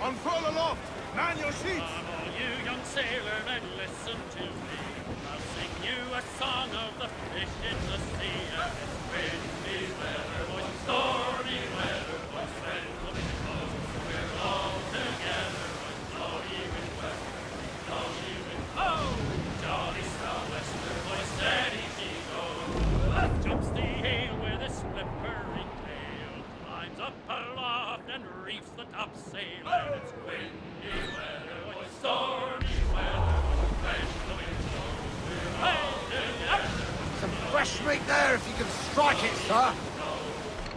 Unfurl aloft! Man your sheets! Come all you young sailor and listen to me. I'll sing you a song of the fish in the sea. And it's windy weather, boys, stormy weather, boys, friends will be close. We're all together, boys, blow ye wind west, blow ye wind oh! Jolly sou'wester, boys, steady she goes. Up jumps the ale with a slippering tail, climbs up aloft and reefs the topsail. And it's windy weather, boys, stormy weather, boys, fresh the wind blows. We're all together. Some fresh meat there if you can strike it, sir.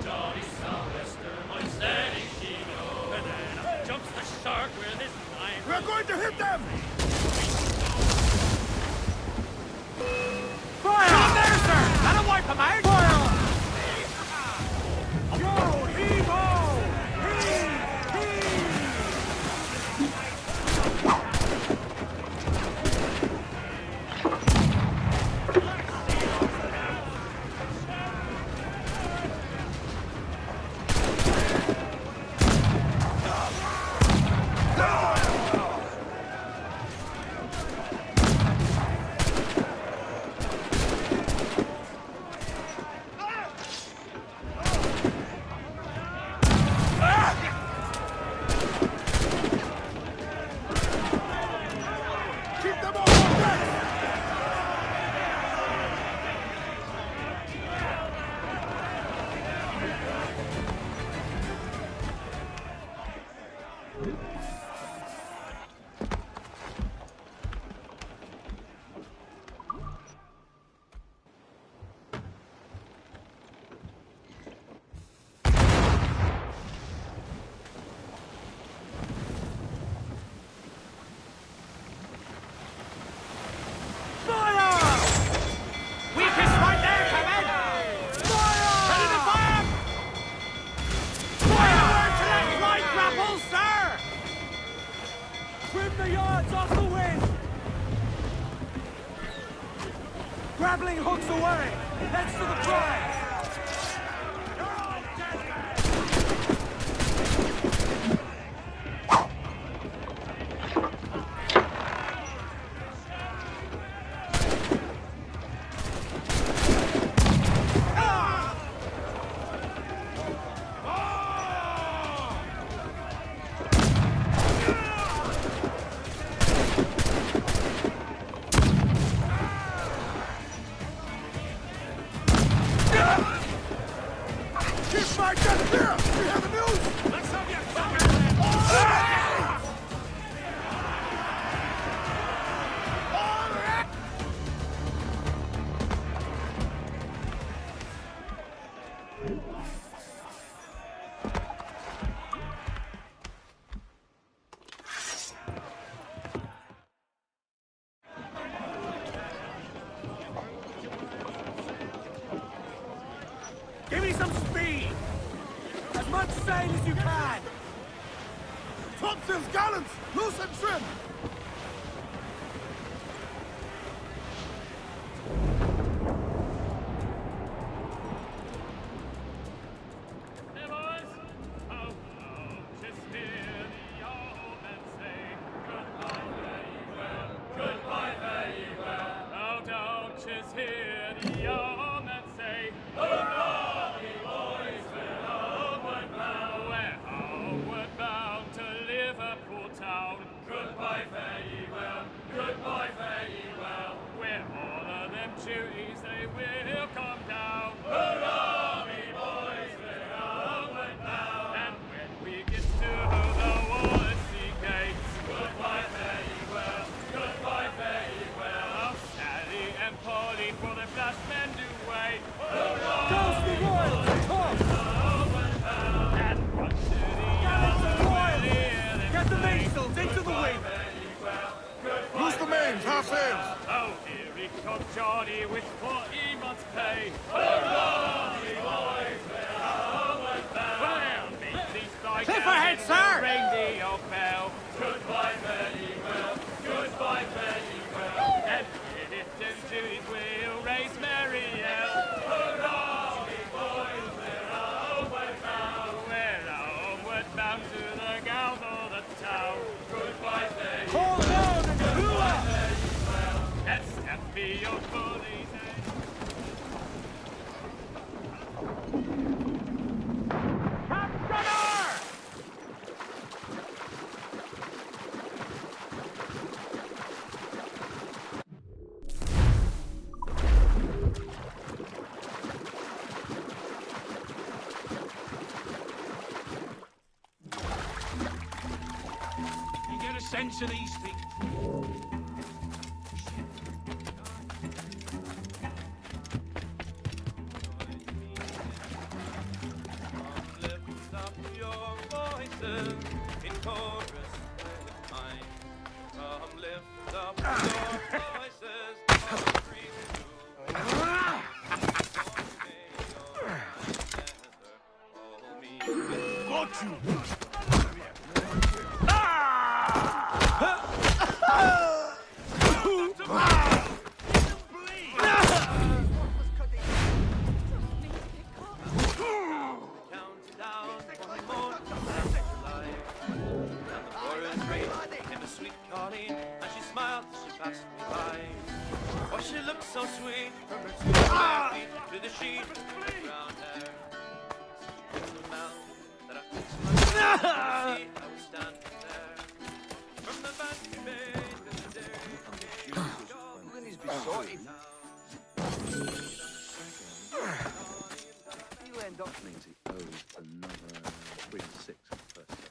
Jolly sou'wester, boys, steady she goes. And then up jumps the shark with his knife. We're going to hit them! Fire! Come there, sir! That'll wipe them out! Fire! Yo, heave-ho! Heave! Heave! Keep them all on deck! Weakest right there, Kevin! Fire! Ready to fire! Fire! To that right grapple, sir! Trim the yards off the wind! Grappling hooks away! Heads to the prize! Keep my gun clear! We have the news! Let's have your fucking Give me some speed! As much sail as you can! Topsails, gallants! Loose and trim! Hey boys! Oh, oh, just hear the old men say goodbye, very well, goodbye, very well. Oh, don't just hear the old men say, hurrah, we boys, we're homeward bound. We're homeward bound to Liverpool town. Goodbye, very well, goodbye, very well. Where all of them duties they will come down. Hurrah, we boys, we're homeward bound. And when we get to the Wallasey gates, goodbye, very well, goodbye, very well. Oh, Sally and Polly for the flash men do wait. Hurrah, Toast the royals! Toast! homeward bound. And run to the Gallants and royals! Get Get the mainsails into the wind! Loose the mains, half sails! Oh, here he comes, Johnny, with 40 months' pay. Hurrah, we boys, we're homeward bound. Well, meet these strike Cliff out ahead, and sir! we'll ring the old bell. Goodbye, very well, goodbye, very well. And Whittington duties will raise merry yell. Hurrah, we boys, we're homeward bound. We're homeward bound to the gals of the town. sense of these things. Lift up your voices in chorus with mine. Come lift up your voices, all three to Got you! counting down one more time to life. And the chorus raised came a sweet Colleen, and she smiled as she passed me by. Oh, she looked so sweet from her sweet bare feet to the sheet of her brown hair. Such a little mouth that I fixed my eyes to see I was standing there. From the bank we made to the dairy. When he's besotted. You end up Means he owes another 3 and 6 for the first 7.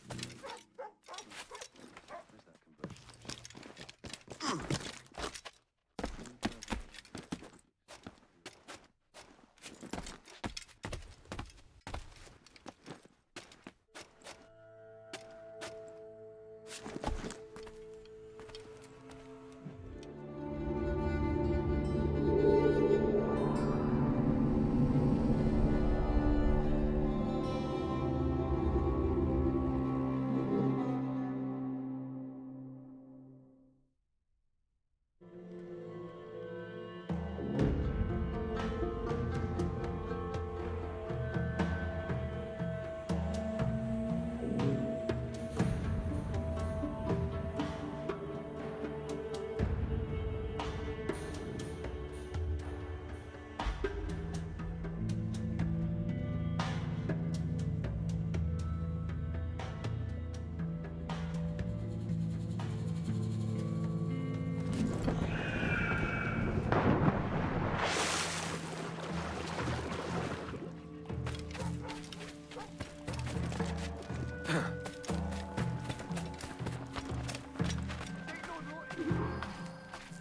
Where's that conversion?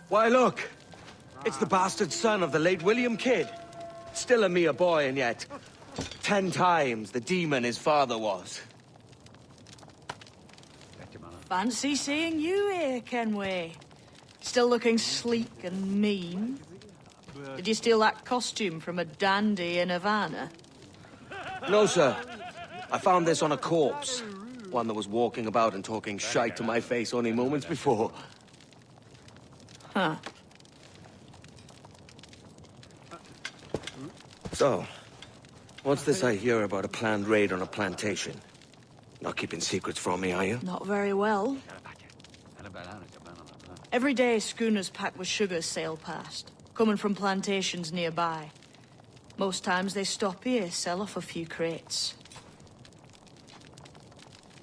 Why, look! It's the bastard son of the late William Kidd. Still a mere boy, and yet 10 times the demon his father was. Fancy seeing you here, Kenway. Still looking sleek and mean. Did you steal that costume from a dandy in Havana? No, sir. I found this on a corpse. One that was walking about and talking shite to my face only moments before. Huh. So, what's this I hear about a planned raid on a plantation? Not keeping secrets from me, are you? Not very well. Every day schooners packed with sugar sail past, coming from plantations nearby. Most times they stop here, sell off a few crates.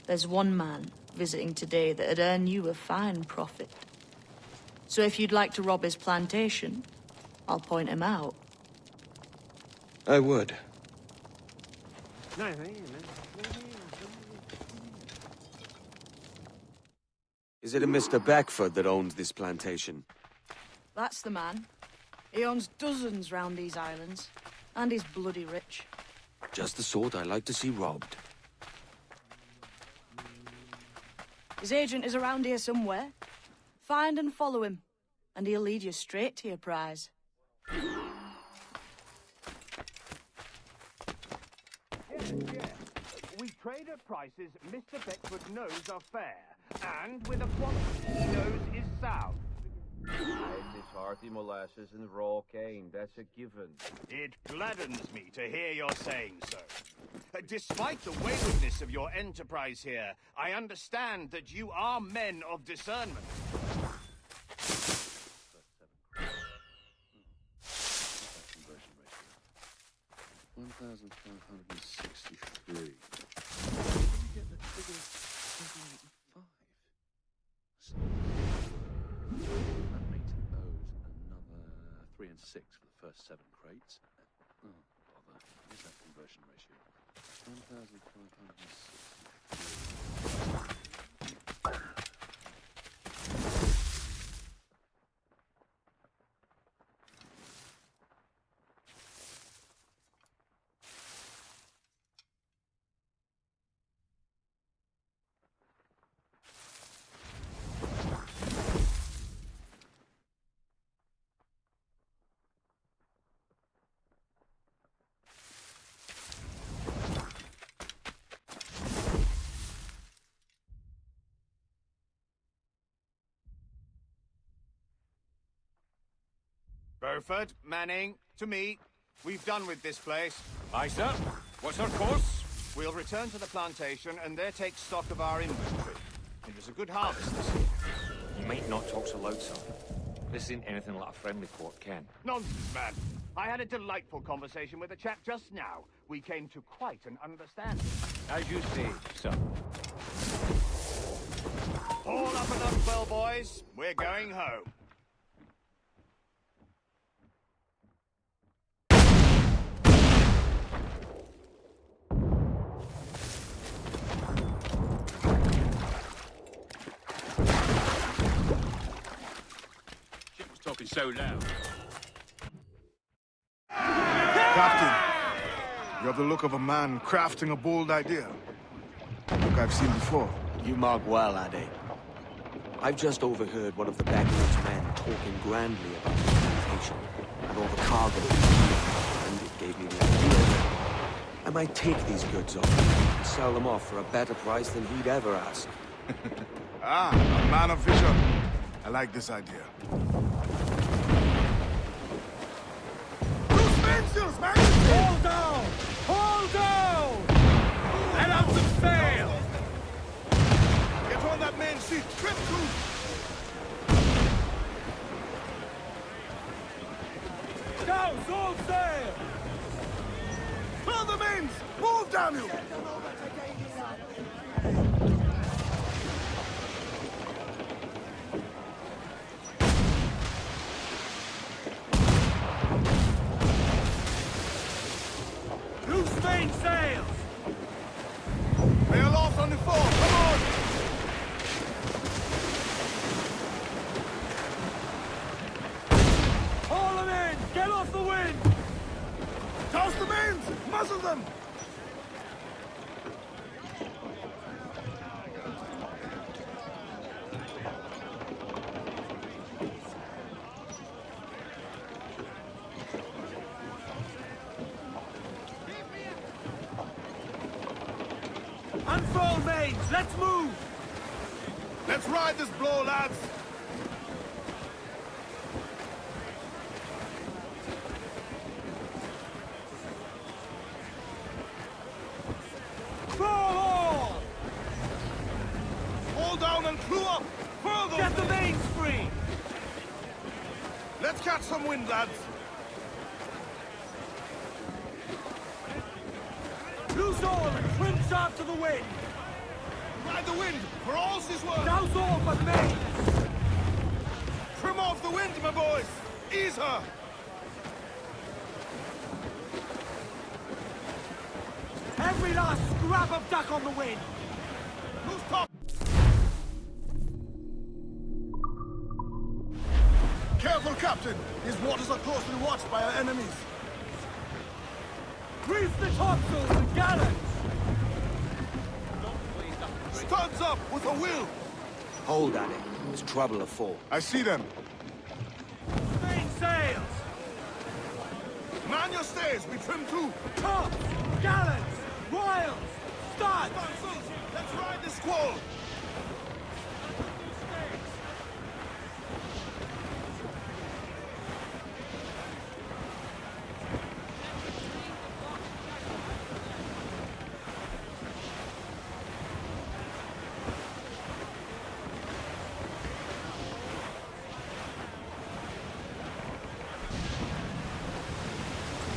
There's one man visiting today that'd earn you a fine profit. So if you'd like to rob his plantation, I'll point him out. I would. Is it a Mr. Beckford that owns this plantation? That's the man. He owns dozens round these islands, and he's bloody rich. Just the sort I like to see robbed. His agent is around here somewhere. Find and follow him, and he'll lead you straight to your prize. We trade at prices Mr. Beckford knows are fair, and with a quality he knows is sound. It's hearty molasses and raw cane, that's a given. It gladdens me to hear you're saying so. Despite the waywardness of your enterprise here, I understand that you are men of discernment. 1,563. Where did you get that figure of 785? That means he owes another 3 and 6 for the first 7 crates. Oh, bother. Where's that conversion ratio? 1,563. Burford, Manning, to me. We've done with this place. Aye, sir. What's our course? We'll return to the plantation and there take stock of our inventory. It was a good harvest this year. You might not talk so loud, sir. This ain't anything like a friendly port, Ken. Nonsense, man. I had a delightful conversation with a chap just now. We came to quite an understanding. As you say, sir. All up and up, well, boys. We're going home. Shit was talking so loud. Captain, you have the look of a man crafting a bold idea. Look I've seen before. You mark well, Addy. I've just overheard one of the backwards men talking grandly about the plantation and all the cargo, and it gave me the idea that I might take these goods off and sell them off for a better price than he'd ever ask. Ah, a man of vision. I like this idea. Loose mainsails, man! Hold down! Hold down! Let out some sail! Get on that main sheet, trim to! Down, all sail! Clear the mains! Move, damn you! Loose mainsails! They are lost on the fore, come on! Haul them in! Get off the wind! Toss the mains! Muzzle them! Unfurl mains! Let's move! Let's ride this blow, lads! Fall all! Hold down and crew up! Further! Get the mains free! Let's catch some wind, lads! Loose all and trim sharp to the wind! Ride the wind, for all's his worth! Douse all but mains! Trim off the wind, my boys! Ease her! Every last scrap of duck on the wind! Loose top! Careful, Captain! These waters are closely watched by our enemies. Grease the topsails and gallants! Studs up with a will! Hold, Addy. There's trouble afore. I see them. Mainsails! Man your stays, we trim too. Tops! Gallants! Royals! Studs! Let's ride this squall!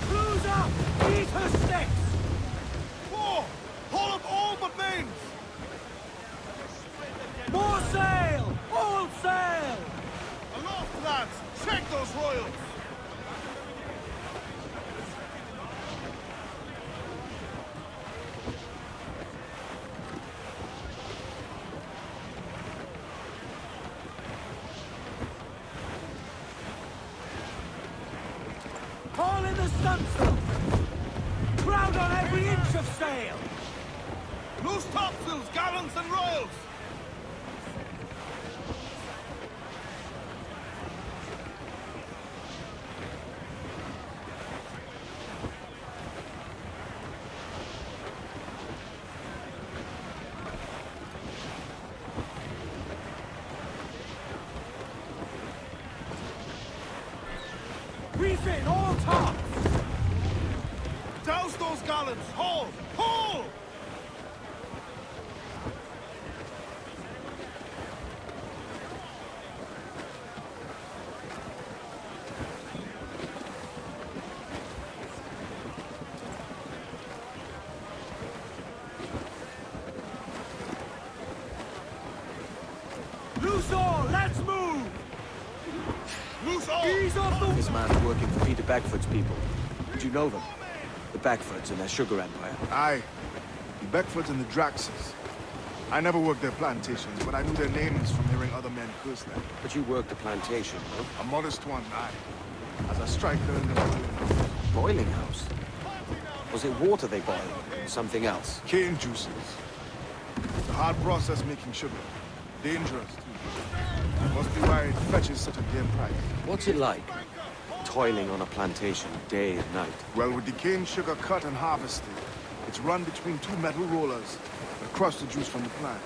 Cruise up! Eat her sticks! Four! Haul up all but mains! More sail! All sail! Aloft, lads! Check those royals! Haul in the stunsail! Crowd on every inch of sail! Loose topsails, gallants and royals! Refit all tops! Douse those gallons! Haul! Haul! Loose all! Let's move! Loose all! Ease off the... This man's working for Peter Beckford's people. Did you know them? The Beckfords and their sugar empire. Aye. The Beckfords and the Draxes. I never worked their plantations, but I knew their names from hearing other men curse them. But you worked the plantation, no? A modest one, aye. As a striker in the boiling house. Boiling house? Was it water they boiled? Something else? Cane juices. The hard process making sugar. Dangerous, too. Must be why it fetches such a damn price. What's it like? Toiling on a plantation day and night. Well, with the cane sugar cut and harvested, it's run between two metal rollers that crush the juice from the plant.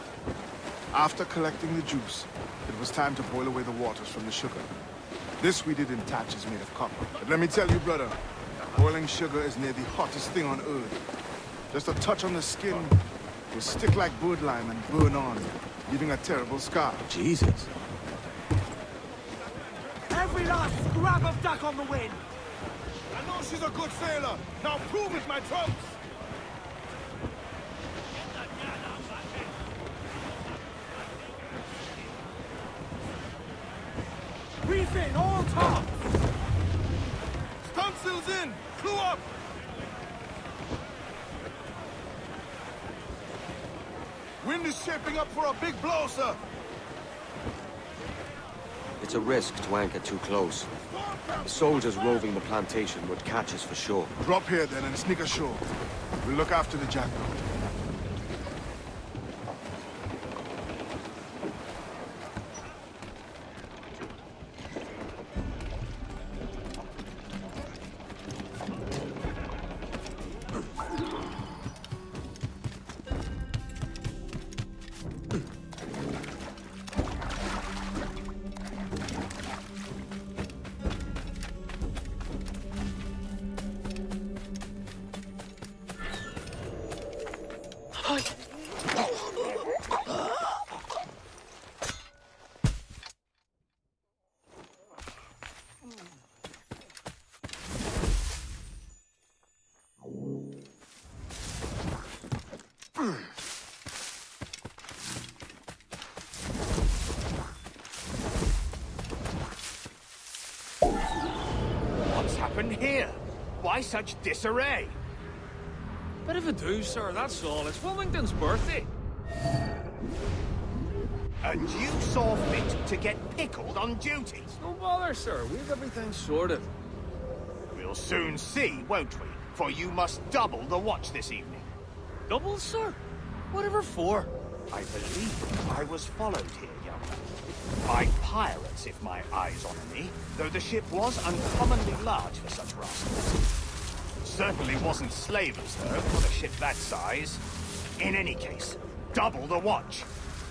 After collecting the juice, it was time to boil away the waters from the sugar. This we did in thatches made of copper. But let me tell you, brother, boiling sugar is near the hottest thing on earth. Just a touch on the skin will stick like bird lime and burn on, leaving a terrible scar. Jesus. Every last scrap of duck on the wind! I know she's a good sailor. Now prove it, my trumps! Refit all tops! Stunsails in! Crew up! Wind is shaping up for a big blow, sir! It's a risk to anchor too close. The soldiers roving the plantation would catch us for sure. Drop here then and sneak ashore. We'll look after the jackdaw. What's happened here? Why such disarray? Bit of a do, sir, that's all. It's Wilmington's birthday. And you saw fit to get pickled on duty? No bother, sir. We've everything sorted. We'll soon see, won't we? For you must double the watch this evening. Double, sir? Whatever for? I believe I was followed here, young man. By pirates, if my eyes honour me, though the ship was uncommonly large for such rascals. Certainly wasn't slavers, though, for a ship that size. In any case, double the watch.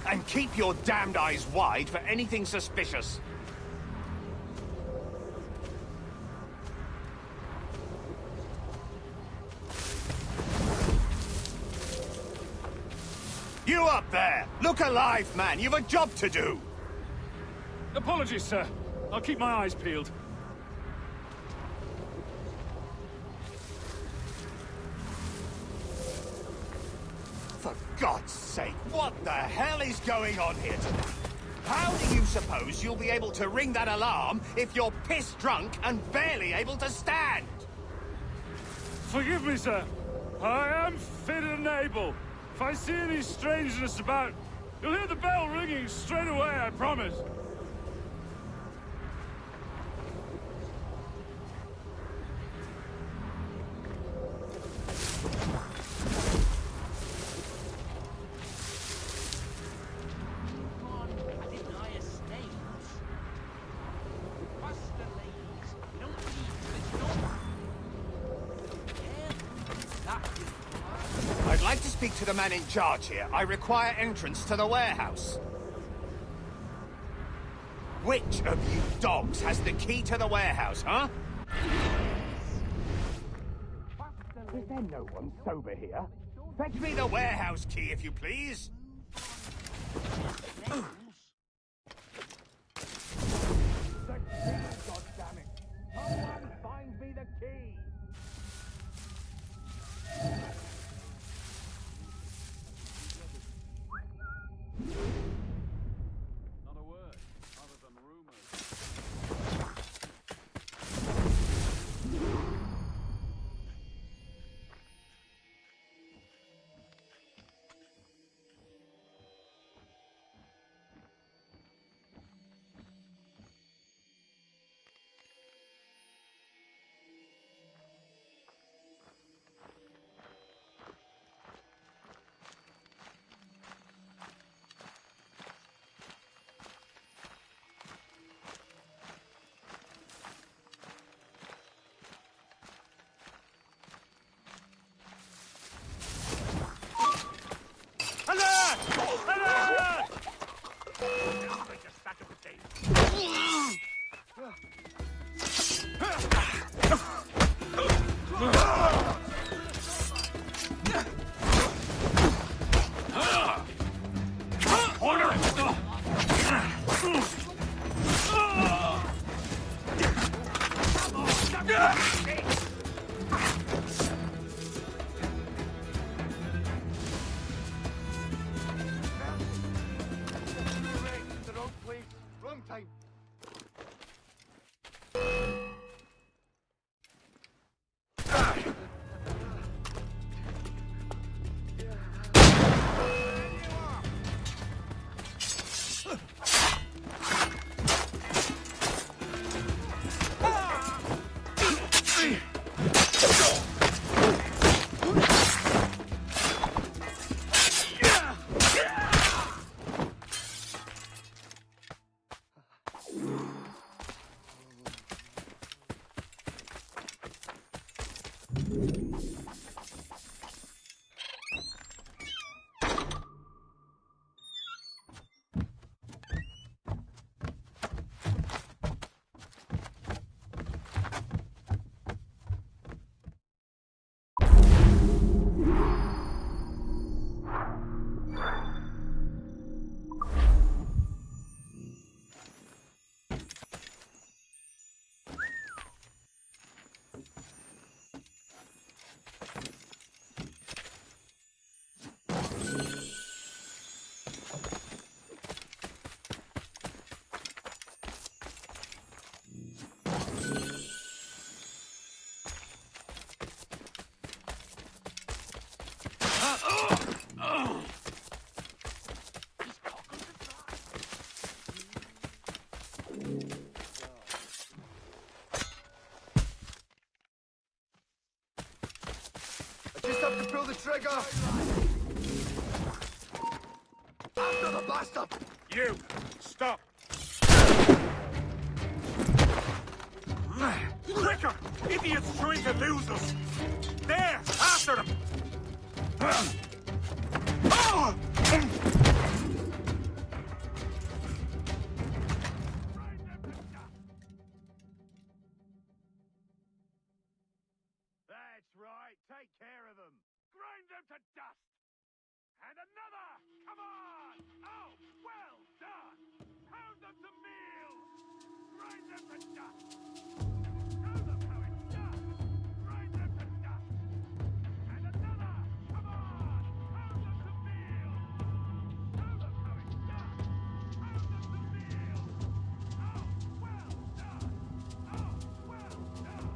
And keep your damned eyes wide for anything suspicious. You up there! Look alive, man! You've a job to do! Apologies, sir. I'll keep my eyes peeled. For God's sake, what the hell is going on here today? How do you suppose you'll be able to ring that alarm if you're piss drunk and barely able to stand? Forgive me, sir. I am fit and able. If I see any strangeness about, you'll hear the bell ringing straight away, I promise. I'd like to speak to the man in charge here. I require entrance to the warehouse. Which of you dogs has the key to the warehouse, huh? Is there no one sober here? Fetch me the warehouse key, if you please. The key, goddammit! Someone find me the key! Not a word, other than rumors. Alert! Alert! Sounds like a stack of potatoes. Wrong time. Just have to pull the trigger. After the blaster. You! Stop! Quicker! Idiots trying to lose us! There! After them! That's right! Take care of them! Grind them to dust! And another! Come on! Oh, well done! Pound them to meal! Grind them to dust! Show them how it's done! Grind them to dust! And another! Come on! Pound them to meal! Show them how it's done! Pound them to meal! Oh, well done! Oh, well done!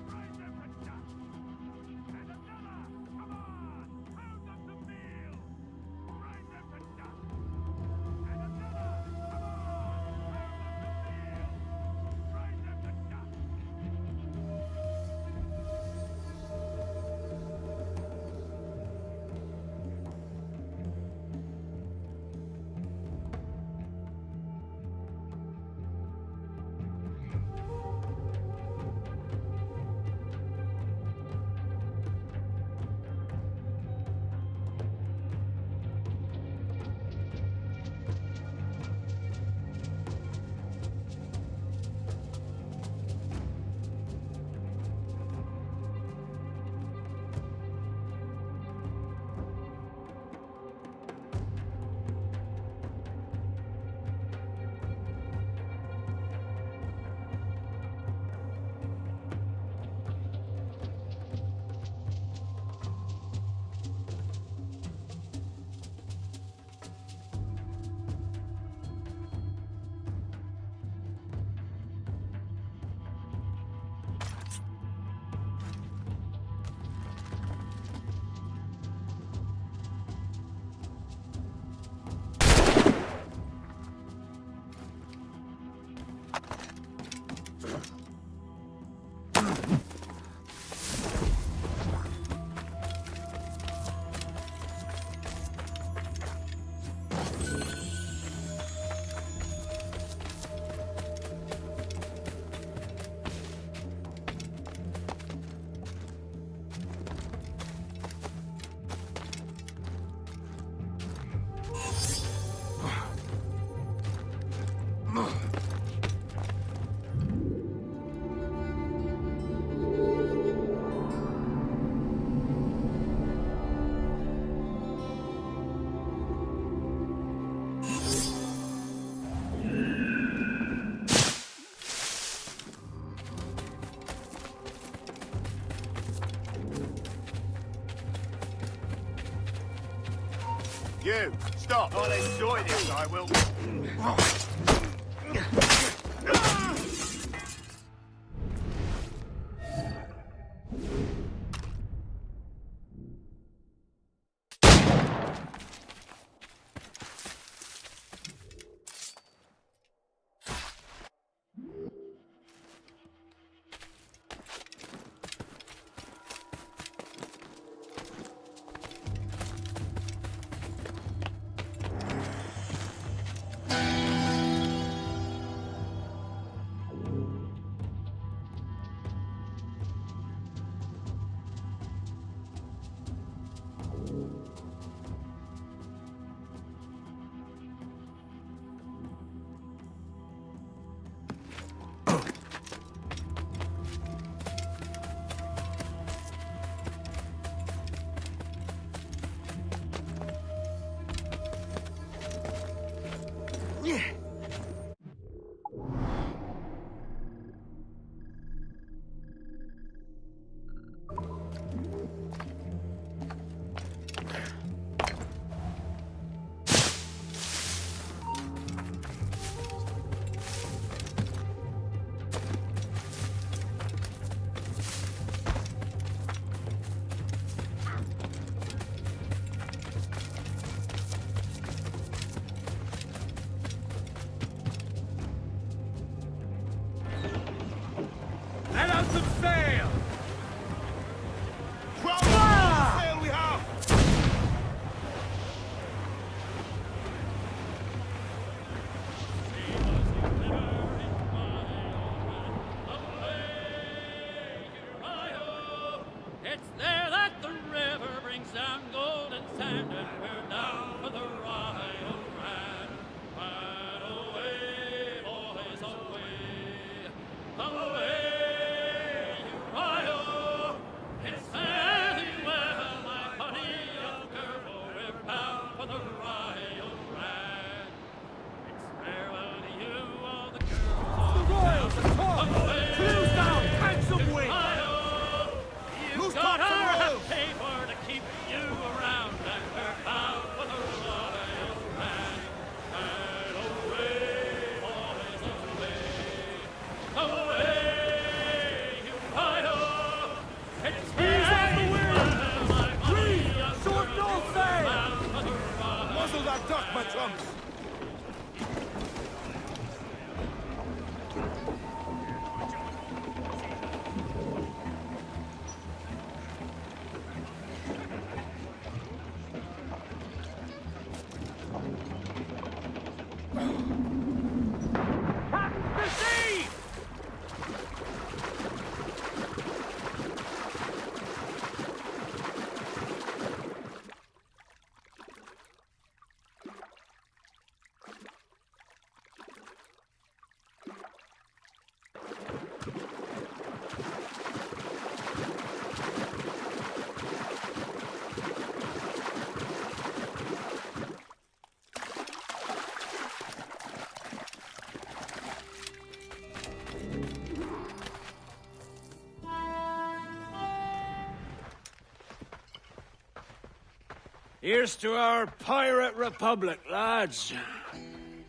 Grind them to dust! And another! Come on! Pound them to meal! Grind them to dust! And another! Come on! Pound them to meal! Grind them to dust! You, stop. I'll enjoy this, I will. Let out some sail! Sail we have! It's there that the river brings down golden sand, and we're down for the Rio Grande. Right away, boys, away, away, Rio. It's fairly well, my honey young girl, for we're bound for the Rio Grande. It's farewell to you, all the girls. The Royals are caught! Cruise down, handsome wind! You've got our paper to keep you around, and we're bound for the Royal Grande. And away, boys, away, away, you Rio. It's fairly well, my honey, young Short girl, north we're sail! bound for the Rio Muzzle that duck, my trunks! Here's to our pirate republic, lads.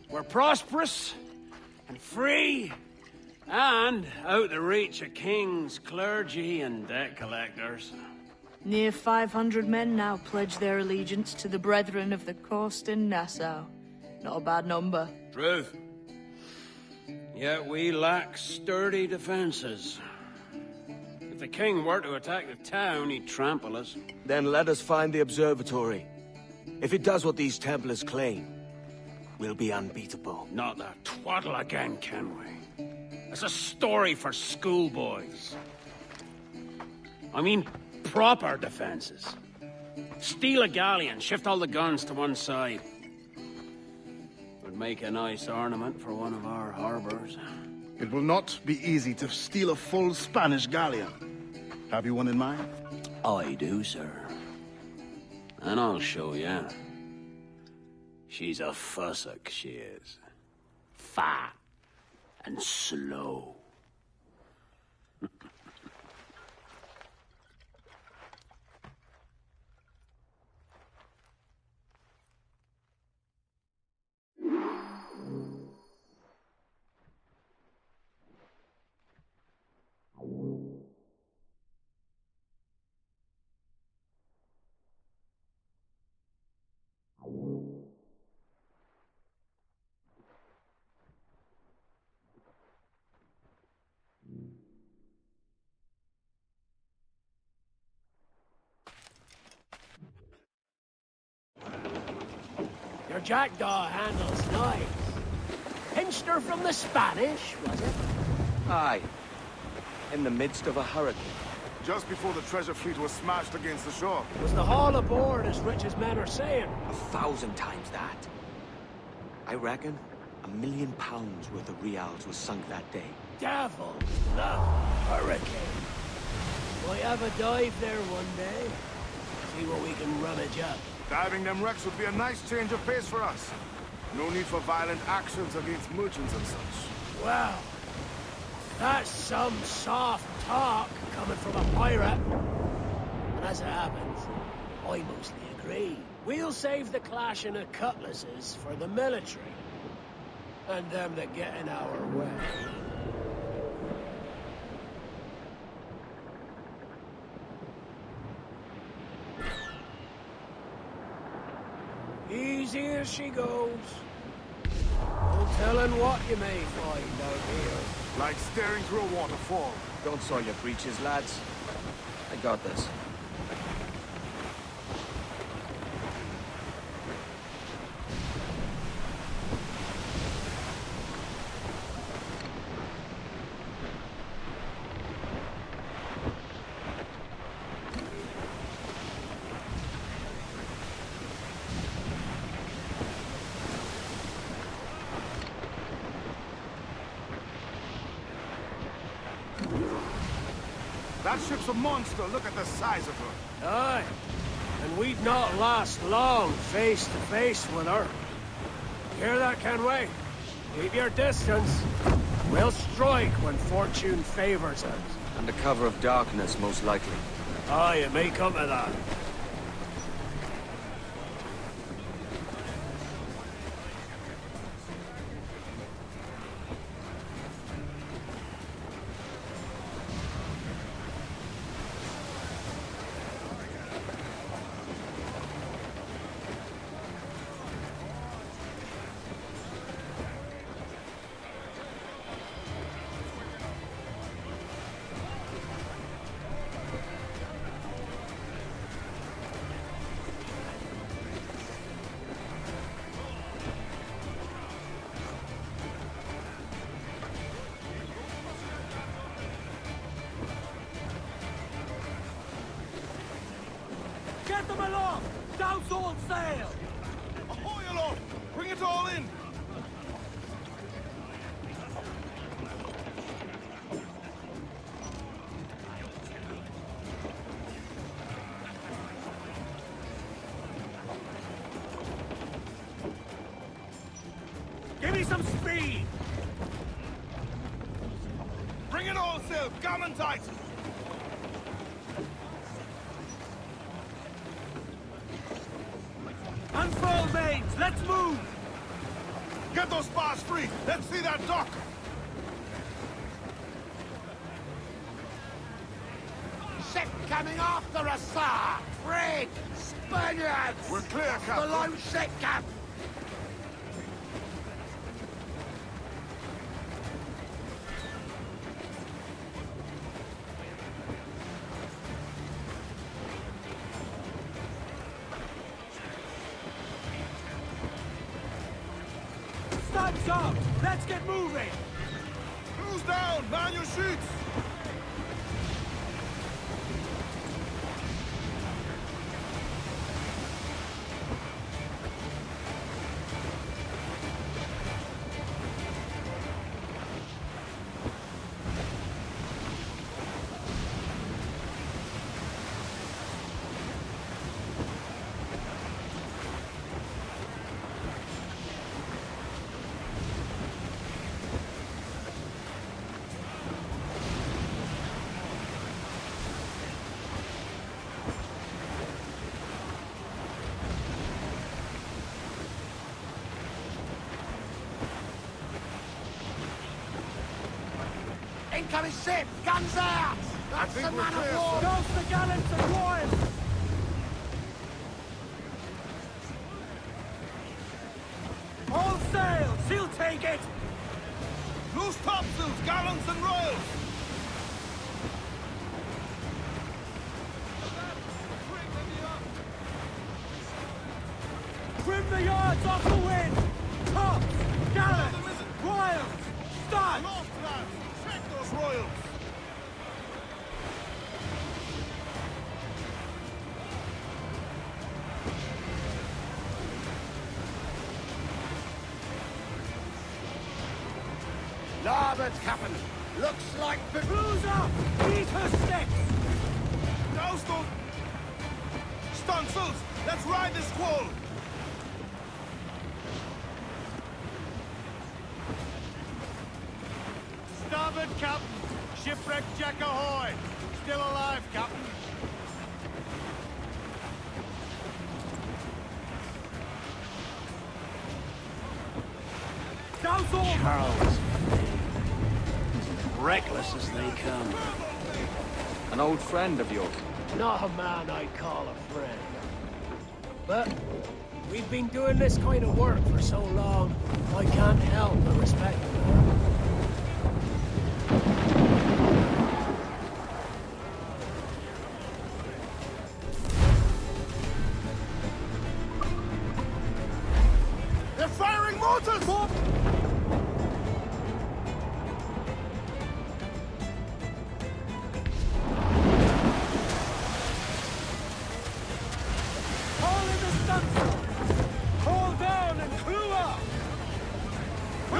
We're prosperous and free and out the reach of kings, clergy, and debt collectors. Near 500 men now pledge their allegiance to the Brethren of the Coast in Nassau. Not a bad number. Truth. Yet we lack sturdy defenses. If the king were to attack the town, he'd trample us. Then let us find the observatory. If it does what these Templars claim, we'll be unbeatable. Not that twaddle again, can we? It's a story for schoolboys. I mean, proper defenses. Steal a galleon, shift all the guns to one side. Would make a nice ornament for one of our harbors. It will not be easy to steal a full Spanish galleon. Have you one in mind? I do, sir. And I'll show you. She's a fussock, she is. Fat and slow. Your jackdaw handles nice. Pinched her from the Spanish, was it? Aye. In the midst of a hurricane. Just before the treasure fleet was smashed against the shore. Was the haul aboard as rich as men are saying? 1,000 times that. I reckon £1 million worth of reals was sunk that day. Devil, love, hurricane. Might have a dive there one day. See what we can rummage up. Diving them wrecks would be a nice change of pace for us. No need for violent actions against merchants and such. Well, that's some soft talk coming from a pirate. And as it happens, I mostly agree. We'll save the clashing of cutlasses for the military. And them that get in our way. Easy as she goes. No telling what you may find out here. Like staring through a waterfall. Don't soil your breeches, lads. I got this. That ship's a monster. Look at the size of her. Aye. And we'd not last long face to face with her. Hear that, Kenway? Keep your distance. We'll strike when fortune favors us. Under cover of darkness, most likely. Aye, it may come to that. Get them along! Douse all sail! Ahoy aloft! Bring it all in! Give me some speed! Bring it all sail! Gammon tight! Unfurl mains! Let's move! Get those spars free! Let's see that dock! Ship coming after us, sir! Brig! Spaniards! We're clear, Captain. Below ship, Cap! Time's up! Let's get moving! Who's down? Man your sheets! Incoming ship! Guns out! That's think the we're man clear, of war! sir. Goes the gallants and royals! All sail! She'll take it! Loose topsails, gallants and royals! Trim the yards off the wind! Tops! Gallants! Royals! Studs! Aloft, lads! Check those royals! Larboard, Captain. Looks like the... Blues up! Eat her sticks! Douse them! Stunsails! Let's ride this squall! Starboard, Captain. Shipwrecked Jack ahoy. Still alive, Captain. Douse all! Charles. Reckless as they come. An old friend of yours. Not a man I'd call a friend. But we've been doing this kind of work for so long, I can't help but respect him. They're firing mortars! Hold in the stunsail! Hold down and crew up! We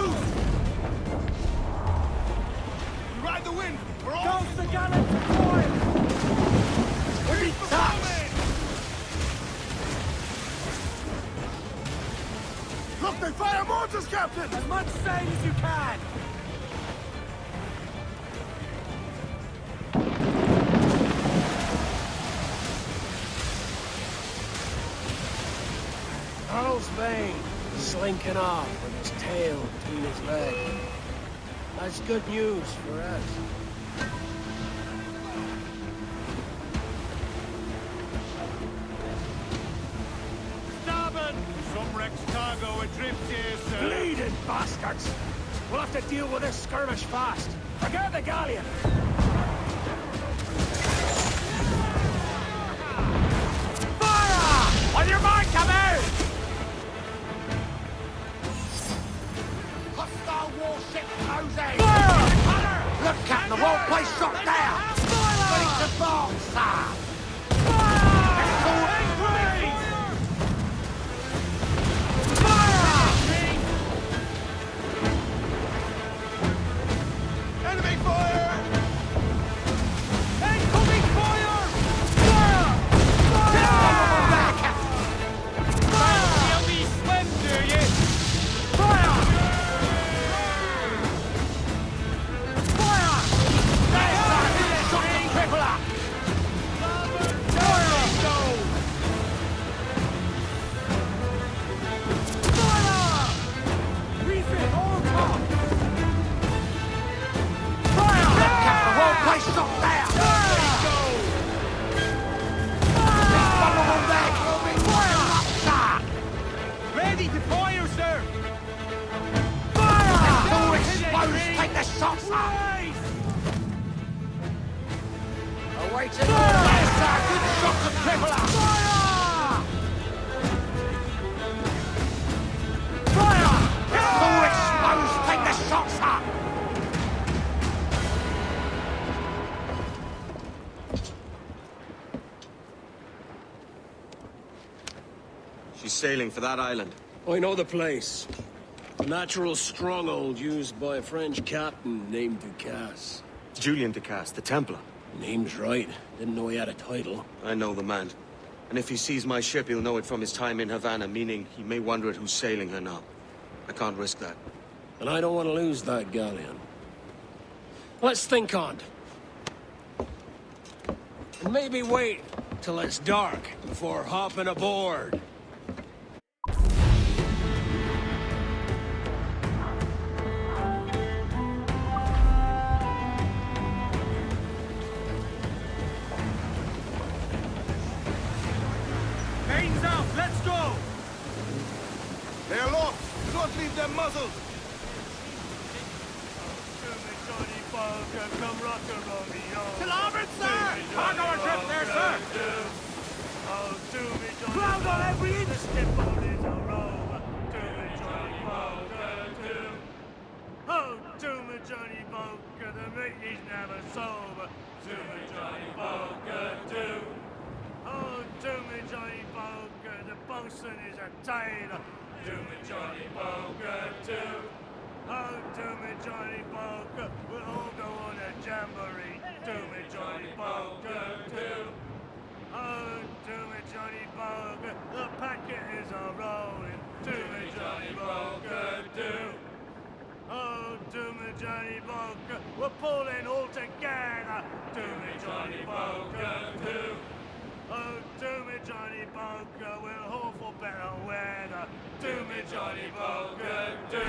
ride the wind! We're all... Douse the gallants and royals! We'll be Look, they fire mortars, Captain! As much sail as you can! Earl's Vane, slinking off with his tail between his legs. That's good news for us. Starboard! Some wreck's cargo adrift here, sir. Bleeding bastards! We'll have to deal with this skirmish fast. Forget the galleon! Fire! On your mark, come out! Hostile warship closing! Fire! Look, Captain, the whole place shot down! Ready to bomb, sir! Enemy fire! Incoming fire! Fire! Fire! Fire! Me swim, do you? Fire! Fire! Shot the crippler! Refit all top! Captain, the whole place shot down! Vulnerable there, Kilby! Fire up, sir! Ready to fire, sir! Fire! All exposed, take the shots up! Awaiting orders, sir! Good shot to crippler! Fire! All exposed, take the shots up! She's sailing for that island. I know the place. A natural stronghold used by a French captain named Ducasse. Julian Ducasse, the Templar. Name's right. Didn't know he had a title. I know the man. And if he sees my ship, he'll know it from his time in Havana, meaning he may wonder at who's sailing her now. I can't risk that. And I don't want to lose that galleon. Let's think on it. And maybe wait till it's dark before hopping aboard. Mains out, let's go! They're aloft! Don't leave them muzzled! To larboard, sir! Cargo adrift there, sir! Crowd on every inch! do me Johnny Boker, do. Oh, do me Johnny Boker, the bosun is a tailor. Do me Johnny Boker, do. Oh, do me Johnny Boker, we'll all go on a jamboree. Do me Johnny Boker, do. Oh, do me Johnny Boker, the packet is a rolling. Do me Johnny Boker, do. Oh, do me Johnny Boker, we're pulling all together. Do me Johnny Boker, do. Oh, do me Johnny Boker, we'll haul for better weather. Do me Johnny Boker, do.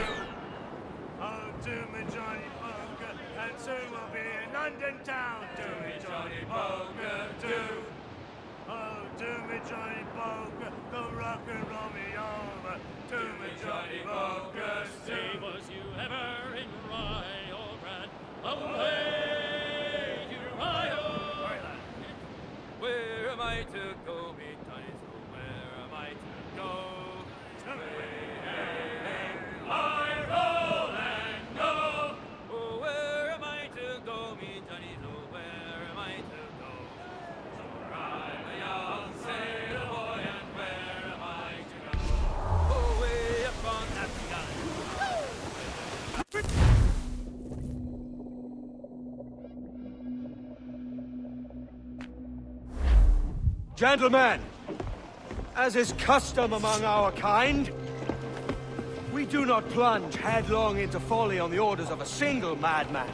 Oh, do me Johnny Boker, and soon we'll be in London town. Do me Johnny Boker, do. Oh, do me Johnny Boker, come rock and roll me over. Do me Johnny Boker, Say, was you ever in Rye or Brad? Away to Rye, Where am I to go, me Johnny? So where am I to go? I roll and go. Oh, where am I to go, me Johnny? So where am I to go? I'm a young sailor boy, and where am I to go? Oh, way up on that gun. Gentlemen, as is custom among our kind, we do not plunge headlong into folly on the orders of a single madman,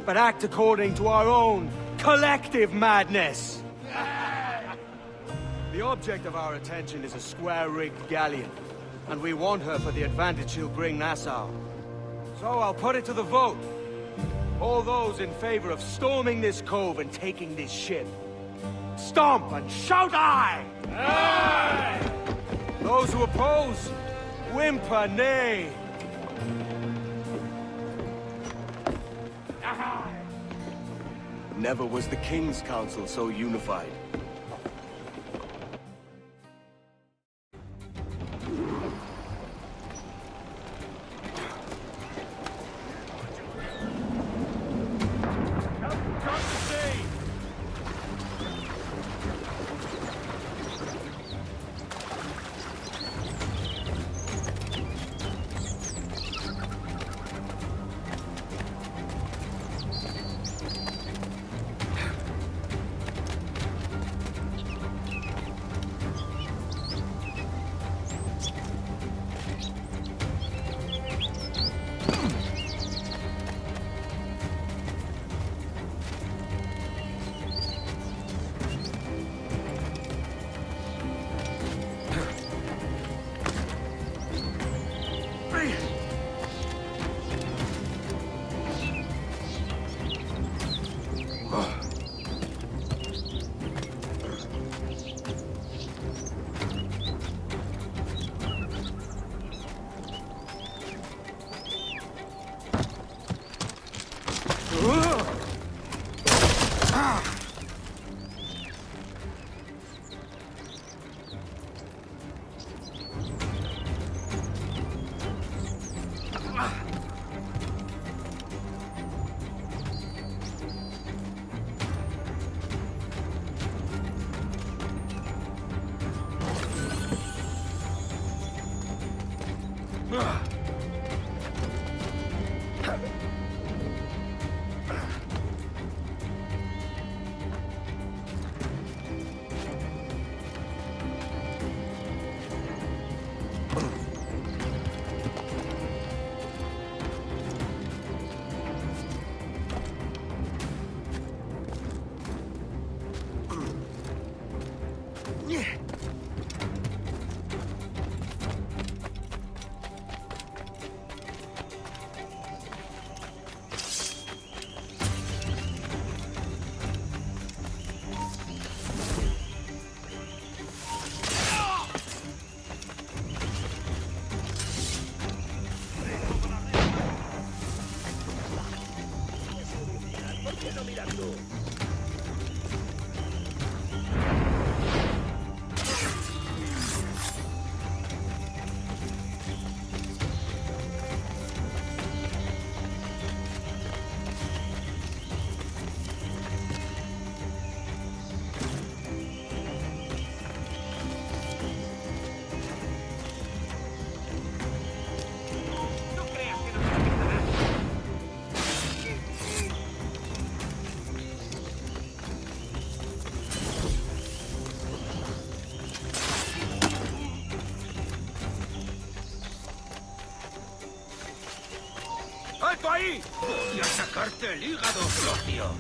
but act according to our own collective madness. The object of our attention is a square-rigged galleon, and we want her for the advantage she'll bring Nassau. So I'll put it to the vote. All those in favor of storming this cove and taking this ship, stomp and shout aye! Aye! Those who oppose, whimper nay. Never was the King's Council so unified. ¡Quieto ahí! Voy a sacarte el hígado, socio.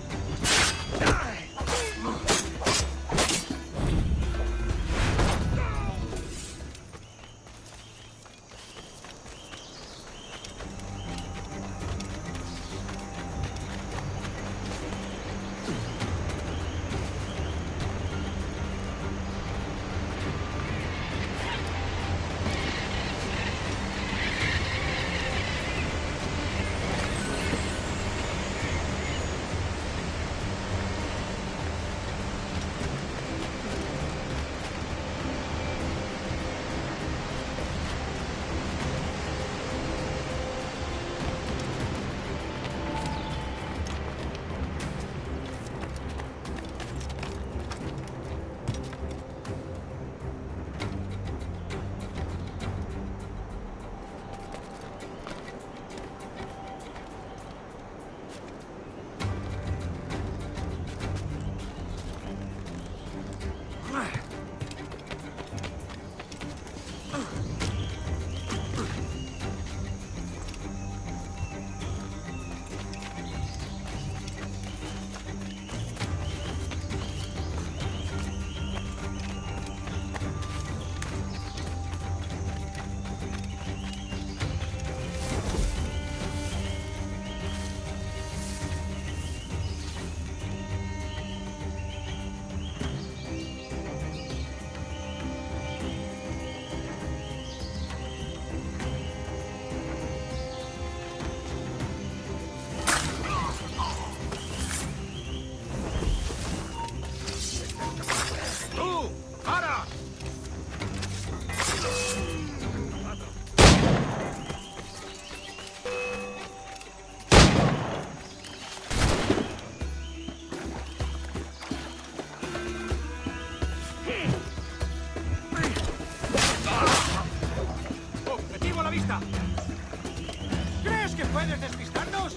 ¿Puedes despistarnos?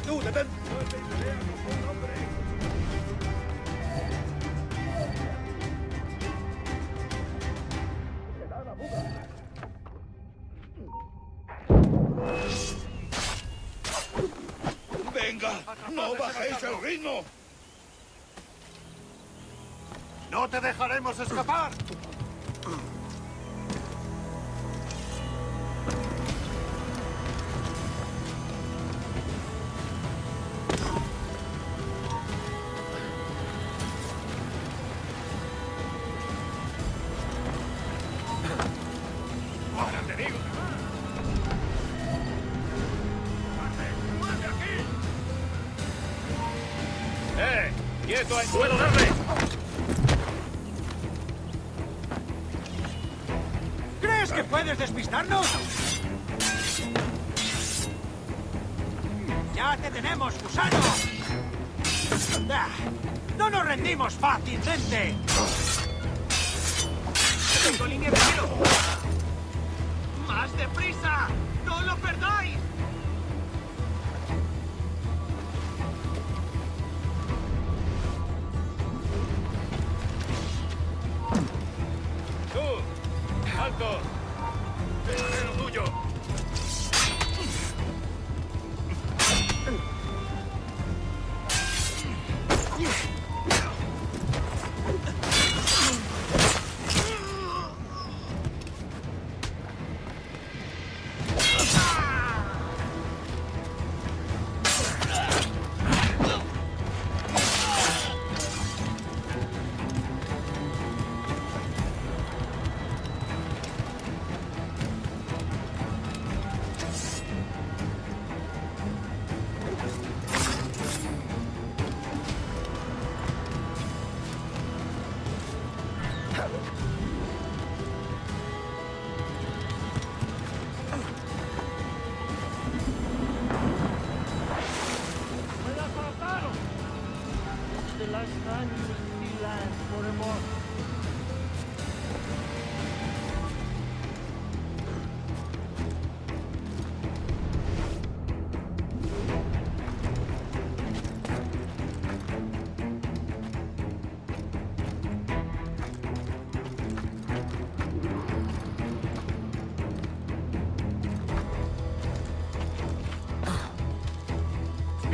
¡Tú, detén! ¡Venga! ¡No bajéis el ritmo! ¡No te dejaremos escapar! ¡Quieto ahí! ¡Puedo darle! ¿Crees que puedes despistarnos? ¡Ya te tenemos, gusano! Ah, ¡no nos rendimos fácilmente! ¡Tengo línea de tiro! ¡Más deprisa! ¡No lo perdáis! ¡Alto! ¡Dejaré lo tuyo!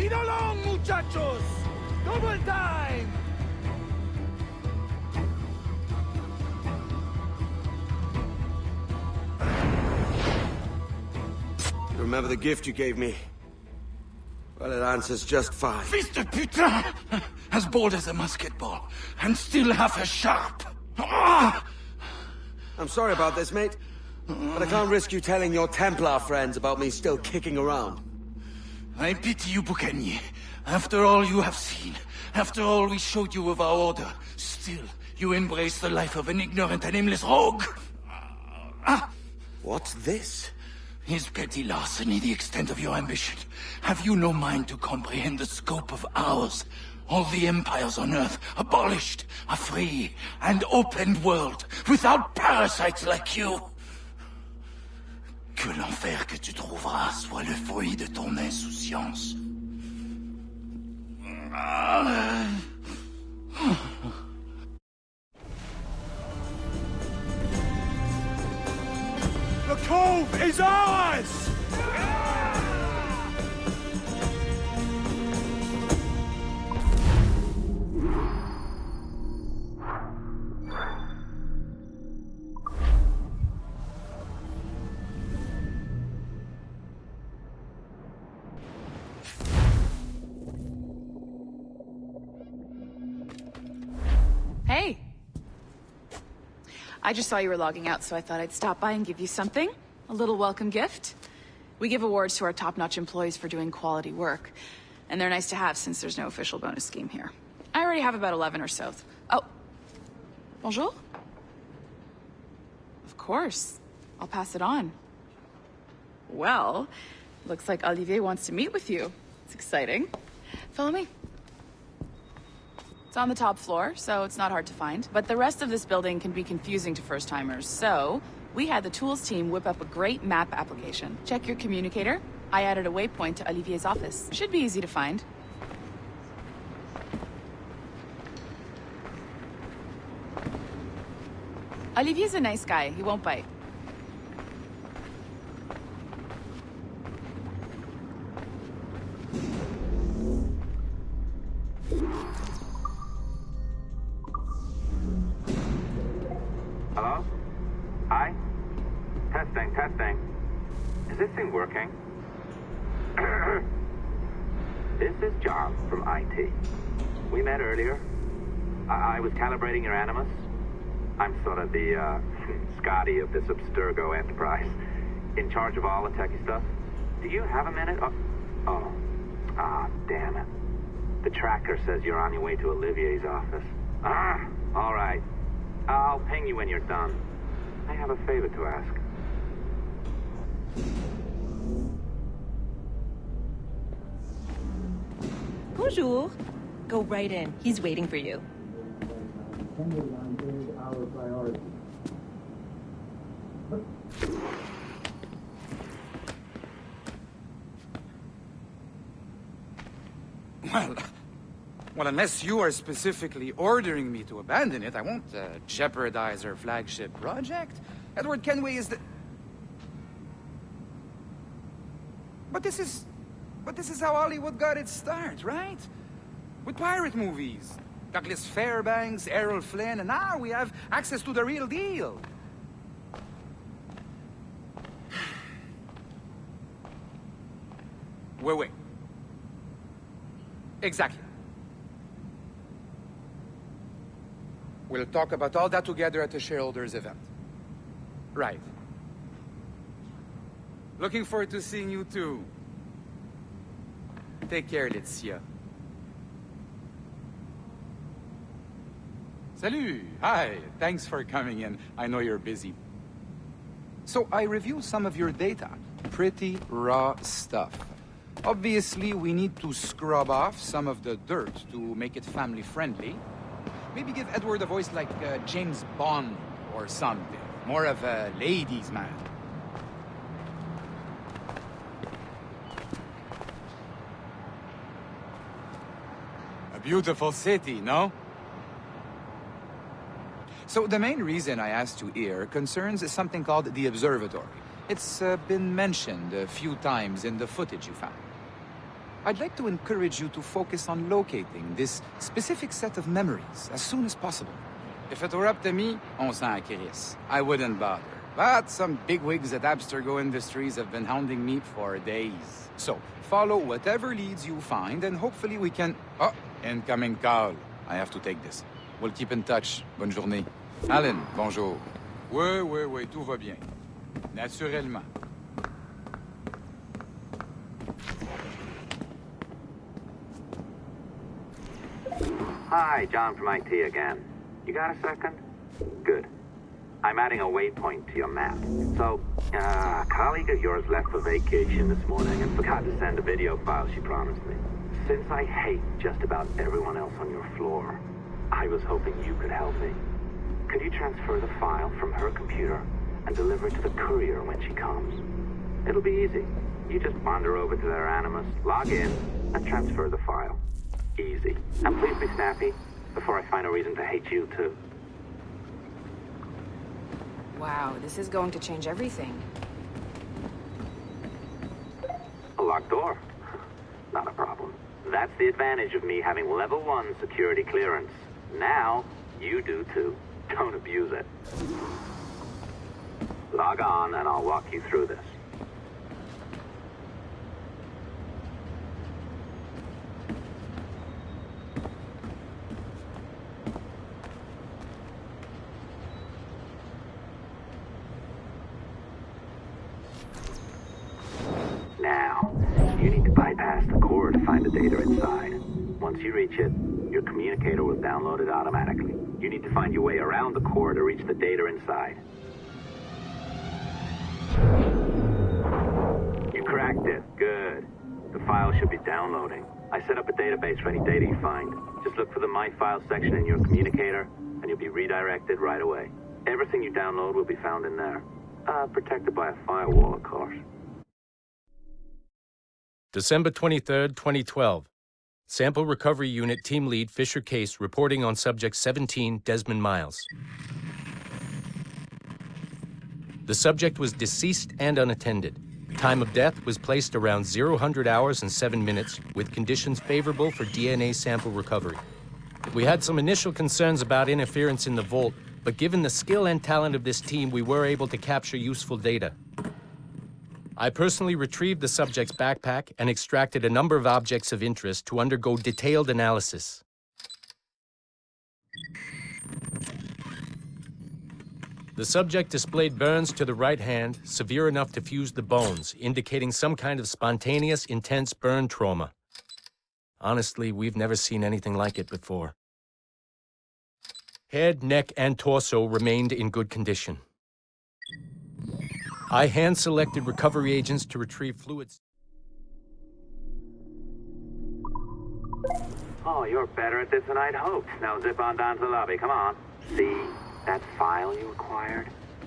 Speed along, muchachos! Double time! Remember the gift you gave me? Well, it answers just fine. Fils de putain! As bold as a musket ball, and still half as sharp. Ah! I'm sorry about this, mate. But I can't risk you telling your Templar friends about me still kicking around. I pity you, Boucanier. After all you have seen, after all we showed you of our order, still you embrace the life of an ignorant and aimless rogue. What's this? Is petty larceny the extent of your ambition? Have you no mind to comprehend the scope of ours? All the empires on Earth abolished, a free and open world, without parasites like you. Que l'enfer que tu trouveras soit le fruit de ton insouciance. The cove is ours! Hey. I just saw you were logging out, so I thought I'd stop by and give you something. A little welcome gift. We give awards to our top-notch employees for doing quality work. And they're nice to have since there's no official bonus scheme here. I already have about 11 or so. Oh. Bonjour? Of course. I'll pass it on. Well, looks like Olivier wants to meet with you. It's exciting. Follow me. It's on the top floor, so it's not hard to find. But the rest of this building can be confusing to first-timers, so we had the tools team whip up a great map application. Check your communicator. I added a waypoint to Olivier's office. Should be easy to find. Olivier's a nice guy. He won't bite. Hello? Hi? Testing, testing. Is this thing working? This is John from IT. We met earlier. I was calibrating your Animus. I'm sort of the, Scotty of this Abstergo enterprise. In charge of all the techie stuff. Do you have a minute? Damn it. The tracker says you're on your way to Olivier's office. All right. I'll ping you when you're done. I have a favor to ask. Bonjour. Go right in. He's waiting for you. Well, unless you are specifically ordering me to abandon it, I won't jeopardize our flagship project. Edward Kenway is the... But this is how Hollywood got its start, right? With pirate movies. Douglas Fairbanks, Errol Flynn, and now we have access to the real deal. Wait. Exactly. We'll talk about all that together at the shareholders event. Right. Looking forward to seeing you too. Take care, Laetitia. Salut! Hi, thanks for coming in. I know you're busy. So I reviewed some of your data. Pretty raw stuff. Obviously, we need to scrub off some of the dirt to make it family-friendly. Maybe give Edward a voice like James Bond or something. More of a ladies' man. A beautiful city, no? So the main reason I asked you here concerns something called the observatory. It's been mentioned a few times in the footage you found. I'd like to encourage you to focus on locating this specific set of memories as soon as possible. If it were up to me, on s'en crisse. I wouldn't bother. But some bigwigs at Abstergo Industries have been hounding me for days. So, follow whatever leads you find, and hopefully we can... Oh, incoming call. I have to take this. We'll keep in touch. Bonne journée. Alan, bonjour. Oui, tout va bien. Naturellement. Hi, John from IT again. You got a second? Good. I'm adding a waypoint to your map. So, a colleague of yours left for vacation this morning and forgot to send a video file she promised me. Since I hate just about everyone else on your floor, I was hoping you could help me. Could you transfer the file from her computer and deliver it to the courier when she comes? It'll be easy. You just wander over to their Animus, log in, and transfer the file. Easy. And please be snappy before I find a reason to hate you, too. Wow, this is going to change everything. A locked door? Not a problem. That's the advantage of me having level 1 security clearance. Now, you do too. Don't abuse it. Log on and I'll walk you through this. Now, you need to bypass the core to find the data inside. Once you reach it, your communicator will download it automatically. You need to find your way around the core to reach the data inside. You cracked it. Good. The file should be downloading. I set up a database for any data you find. Just look for the My Files section in your communicator, and you'll be redirected right away. Everything you download will be found in there. Protected by a firewall, of course. December 23rd, 2012. Sample Recovery Unit Team Lead Fisher Case reporting on Subject 17, Desmond Miles. The subject was deceased and unattended. Time of death was placed around 00 hours and 7 minutes, with conditions favorable for DNA sample recovery. We had some initial concerns about interference in the vault, but given the skill and talent of this team, we were able to capture useful data. I personally retrieved the subject's backpack and extracted a number of objects of interest to undergo detailed analysis. The subject displayed burns to the right hand, severe enough to fuse the bones, indicating some kind of spontaneous, intense burn trauma. Honestly, we've never seen anything like it before. Head, neck, and torso remained in good condition. I hand-selected recovery agents to retrieve fluids. Oh, you're better at this than I'd hoped. Now zip on down to the lobby. Come on. See that file you acquired?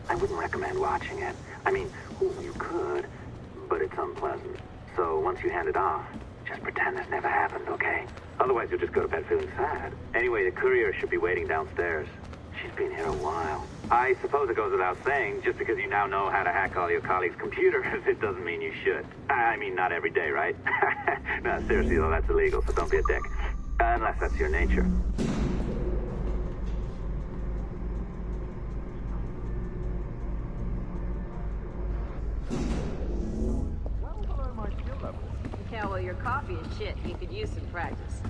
I wouldn't recommend watching it. I mean, you could, but it's unpleasant. So once you hand it off, just pretend this never happened, okay? Otherwise, you'll just go to bed feeling sad. Anyway, the courier should be waiting downstairs. She's been here a while. I suppose it goes without saying, just because you now know how to hack all your colleagues' computers, it doesn't mean you should. I mean, not every day, right? No, seriously, though, that's illegal, so don't be a dick. Unless that's your nature. Well below my skill level. Yeah, well, your coffee is shit. You could use some practice.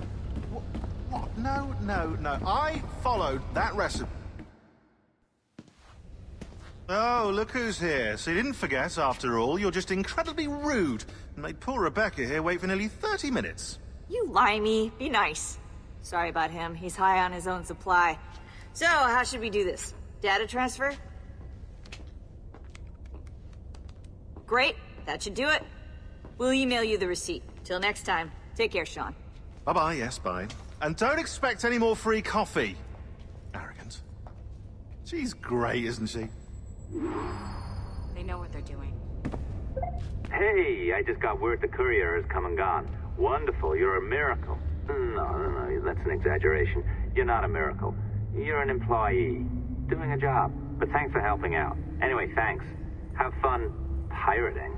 What? No. I followed that recipe. Oh, look who's here. So you didn't forget, after all. You're just incredibly rude and made poor Rebecca here wait for nearly 30 minutes. You limey. Be nice. Sorry about him. He's high on his own supply. So, how should we do this? Data transfer? Great. That should do it. We'll email you the receipt. Till next time. Take care, Sean. Bye-bye, yes, bye. And don't expect any more free coffee. Arrogant. She's great, isn't she? They know what they're doing. Hey, I just got word the courier has come and gone. Wonderful, you're a miracle. No, that's an exaggeration. You're not a miracle. You're an employee, doing a job. But thanks for helping out. Anyway, thanks. Have fun pirating.